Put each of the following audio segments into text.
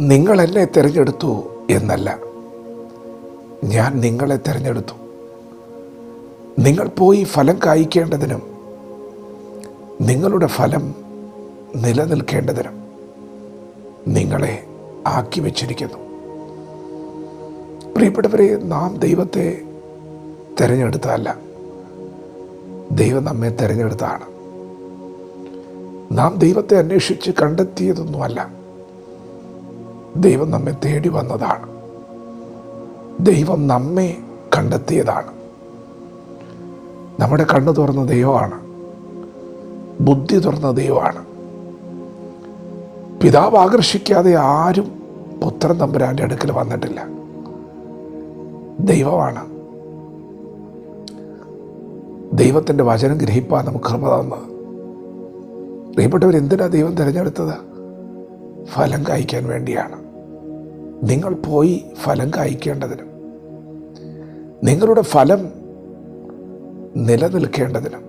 നിങ്ങൾ എന്നെ തിരഞ്ഞെടുത്തു എന്നല്ല, ഞാൻ നിങ്ങളെ തിരഞ്ഞെടുത്തു. നിങ്ങൾ പോയി ഫലം കായ്ക്കേണ്ടതിനും നിങ്ങളുടെ ഫലം നിലനിൽക്കേണ്ടതിനും നിങ്ങളെ ആക്കി വച്ചിരിക്കുന്നു. പ്രിയപ്പെട്ടവരെ, നാം ദൈവത്തെ തിരഞ്ഞെടുത്തതല്ല, ദൈവം നമ്മെ തിരഞ്ഞെടുത്താണ്. നാം ദൈവത്തെ അന്വേഷിച്ച് കണ്ടെത്തിയതൊന്നുമല്ല, ദൈവം നമ്മെ തേടി വന്നതാണ്. ദൈവം നമ്മെ കണ്ടെത്തിയതാണ്. നമ്മുടെ കണ്ണ് തുറന്ന ദൈവമാണ്, ബുദ്ധി തുറന്ന ദൈവമാണ്. പിതാവ് ആകർഷിക്കാതെ ആരും പുത്രൻ തമ്പുരാൻ്റെ അടുക്കൽ വന്നിട്ടില്ല. ദൈവമാണ്. ദൈവത്തിൻ്റെ വചനം ഗ്രഹിപ്പാൻ നമുക്ക് കൃപ തന്നത്. പ്രിയപ്പെട്ടവർ, എന്തിനാ ദൈവം തിരഞ്ഞെടുത്തത്? ഫലം കായ്ക്കാൻ വേണ്ടിയാണ്. നിങ്ങൾ പോയി ഫലം കായ്ക്കേണ്ടതിനും നിങ്ങളുടെ ഫലം നിലനിൽക്കേണ്ടതിനും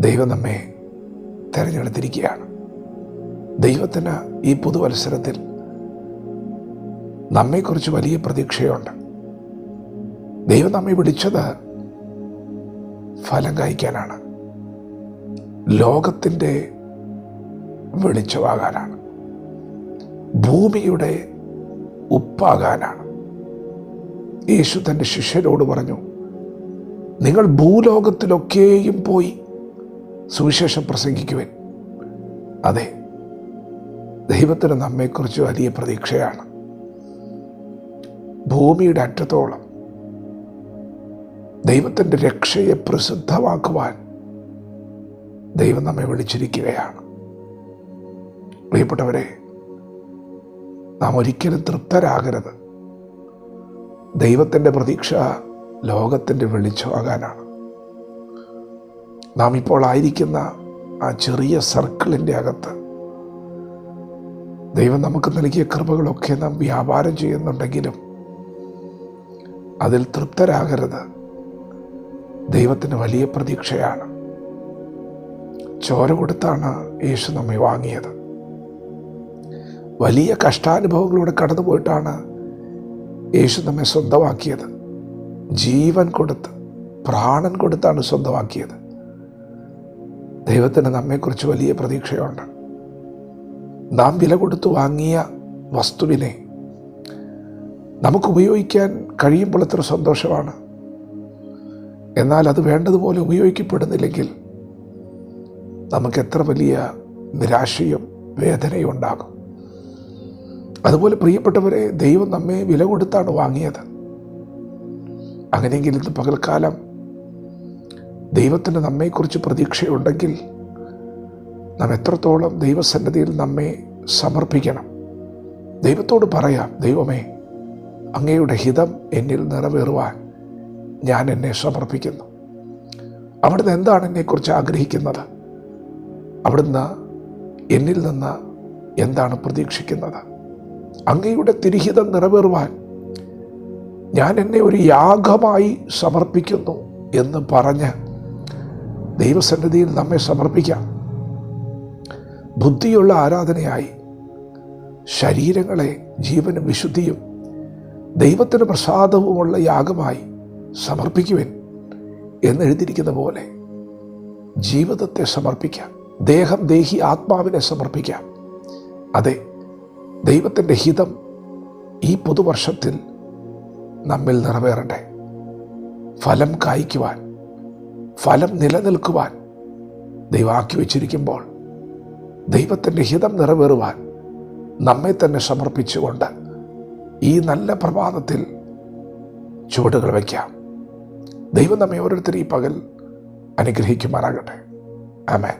ദൈവം നമ്മെ തിരഞ്ഞെടുത്തിരിക്കുകയാണ്. ദൈവത്തിന് ഈ പുതുവത്സരത്തിൽ നമ്മെക്കുറിച്ച് വലിയ പ്രതീക്ഷയുണ്ട്. ദൈവം നമ്മെ വിളിച്ചത് ഫലം കായ്ക്കാനാണ്, ലോകത്തിൻ്റെ വെളിച്ചമാകാനാണ്, ഭൂമിയുടെ ഉപ്പാകാനാണ്. യേശു തൻ്റെ ശിഷ്യരോട് പറഞ്ഞു, നിങ്ങൾ ഭൂലോകത്തിലൊക്കെയും പോയി സുവിശേഷം പ്രസംഗിക്കുവിൻ. അതെ, ദൈവത്തിന് നമ്മെക്കുറിച്ച് വലിയ പ്രതീക്ഷയാണ്. ഭൂമിയുടെ അറ്റത്തോളം ദൈവത്തിൻ്റെ രക്ഷയെ പ്രസിദ്ധമാക്കുവാൻ ദൈവം നമ്മെ വിളിച്ചിരിക്കുകയാണ്. പ്രിയപ്പെട്ടവരെ, നാം ഒരിക്കലും തൃപ്തരാകരുത്. ദൈവത്തിൻ്റെ പ്രതീക്ഷ ലോകത്തിൻ്റെ വെളിച്ചമാകാനാണ്. നാം ഇപ്പോൾ ആയിരിക്കുന്ന ആ ചെറിയ സർക്കിളിൻ്റെ അകത്ത് ദൈവം നമുക്ക് നൽകിയ കൃപകളൊക്കെ നാം വ്യാപാരം ചെയ്യുന്നുണ്ടെങ്കിലും അതിൽ തൃപ്തരാകരുത്. ദൈവത്തിന് വലിയ പ്രതീക്ഷയാണ്. ചോര കൊടുത്താണ് യേശു നമ്മെ വാങ്ങിയത്. വലിയ കഷ്ടാനുഭവങ്ങളിലൂടെ കടന്നുപോയിട്ടാണ് യേശു നമ്മെ സ്വന്തമാക്കിയത്. ജീവൻ കൊടുത്ത്, പ്രാണൻ കൊടുത്താണ് സ്വന്തമാക്കിയത്. ദൈവത്തിന് നമ്മെക്കുറിച്ച് വലിയ പ്രതീക്ഷയുണ്ട്. നാം വില കൊടുത്തു വാങ്ങിയ വസ്തുവിനെ നമുക്ക് ഉപയോഗിക്കാൻ കഴിയുമ്പോൾ എത്ര സന്തോഷമാണ്. എന്നാൽ അത് വേണ്ടതുപോലെ ഉപയോഗിക്കപ്പെടുന്നില്ലെങ്കിൽ നമുക്ക് എത്ര വലിയ നിരാശയും വേദനയും ഉണ്ടാകും. അതുപോലെ പ്രിയപ്പെട്ടവരെ, ദൈവം നമ്മെ വില കൊടുത്താണ് വാങ്ങിയത്. അങ്ങനെയെങ്കിൽ ഇന്ന് പകൽക്കാലം ദൈവത്തിന് നമ്മെക്കുറിച്ച് പ്രതീക്ഷയുണ്ടെങ്കിൽ നാം എത്രത്തോളം ദൈവസന്നിധിയിൽ നമ്മെ സമർപ്പിക്കണം. ദൈവത്തോട് പറയാം, ദൈവമേ, അങ്ങയുടെ ഹിതം എന്നിൽ നിറവേറുവാൻ ഞാൻ എന്നെ സമർപ്പിക്കുന്നു. അവിടുന്ന് എന്താണ് എന്നെക്കുറിച്ച് ആഗ്രഹിക്കുന്നത്? അവിടുന്ന് എന്നിൽ നിന്ന് എന്താണ് പ്രതീക്ഷിക്കുന്നത്? അങ്ങയുടെ തിരുഹിതം നിറവേറുവാൻ ഞാൻ എന്നെ ഒരു യാഗമായി സമർപ്പിക്കുന്നു എന്ന് പറഞ്ഞ് ദൈവസന്നിധിയിൽ നമ്മെ സമർപ്പിക്കാം. ബുദ്ധിയുള്ള ആരാധനയായി ശരീരങ്ങളെ ജീവനും വിശുദ്ധിയും ദൈവത്തിന് പ്രസാദവുമുള്ള യാഗമായി സമർപ്പിക്കുവിൻ എന്നെഴുതിയിരിക്കുന്ന പോലെ ജീവിതത്തെ സമർപ്പിക്കാം. ദേഹം, ദേഹി, ആത്മാവിനെ സമർപ്പിക്കാം. അതെ, ദൈവത്തിൻ്റെ ഹിതം ഈ പുതുവർഷത്തിൽ നമ്മിൽ നിറവേറട്ടെ. ഫലം കായ്ക്കുവാൻ, ഫലം നിലനിൽക്കുവാൻ ദൈവമാക്കി വച്ചിരിക്കുമ്പോൾ ദൈവത്തിൻ്റെ ഹിതം നിറവേറുവാൻ നമ്മെ തന്നെ സമർപ്പിച്ചുകൊണ്ട് ഈ നല്ല പ്രഭാതത്തിൽ ചുവടുകൾ വയ്ക്കാം. ദൈവം നമ്മെ ഓരോരുത്തരും ഈ പകൽ അനുഗ്രഹിക്കുമാറാകട്ടെ. ആമേൻ.